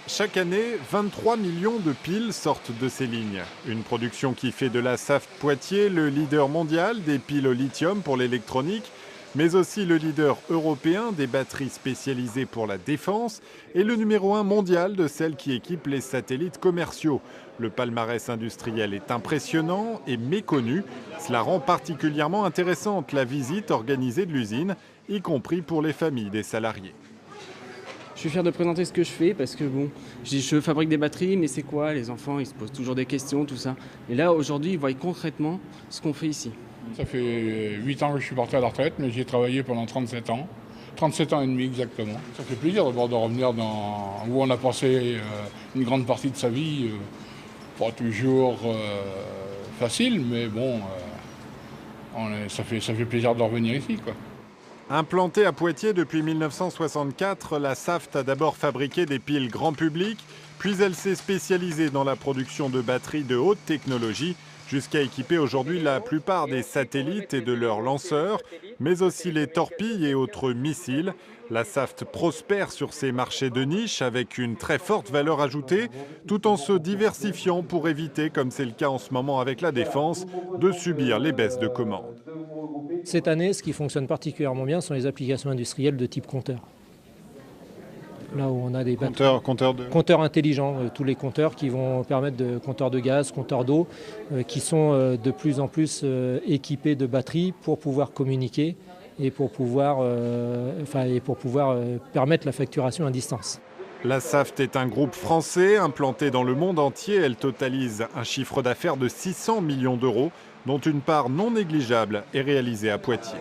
Chaque année, 23 millions de piles sortent de ces lignes. Une production qui fait de la Saft Poitiers le leader mondial des piles au lithium pour l'électronique, mais aussi le leader européen des batteries spécialisées pour la défense et le numéro 1 mondial de celles qui équipent les satellites commerciaux. Le palmarès industriel est impressionnant et méconnu. Cela rend particulièrement intéressante la visite organisée de l'usine, y compris pour les familles des salariés. Je suis fier de présenter ce que je fais parce que bon, je fabrique des batteries, mais c'est quoi? Les enfants, ils se posent toujours des questions, tout ça. Et là, aujourd'hui, ils voient concrètement ce qu'on fait ici. Ça fait 8 ans que je suis parti à la retraite, mais j'ai travaillé pendant 37 ans. 37 ans et demi exactement. Ça fait plaisir d'abord de revenir dans où on a passé une grande partie de sa vie. Pas toujours facile, mais bon, ça fait plaisir de revenir ici, quoi. Implantée à Poitiers depuis 1964, la Saft a d'abord fabriqué des piles grand public, puis elle s'est spécialisée dans la production de batteries de haute technologie, jusqu'à équiper aujourd'hui la plupart des satellites et de leurs lanceurs, mais aussi les torpilles et autres missiles. La Saft prospère sur ces marchés de niche avec une très forte valeur ajoutée, tout en se diversifiant pour éviter, comme c'est le cas en ce moment avec la défense, de subir les baisses de commandes. Cette année, ce qui fonctionne particulièrement bien sont les applications industrielles de type compteur. Là où on a des compteurs intelligents, tous les compteurs qui vont permettre de compteurs de gaz, compteurs d'eau, qui sont de plus en plus équipés de batteries pour pouvoir communiquer et pour pouvoir permettre la facturation à distance. La Saft est un groupe français implanté dans le monde entier. Elle totalise un chiffre d'affaires de 600 millions d'euros, dont une part non négligeable est réalisée à Poitiers.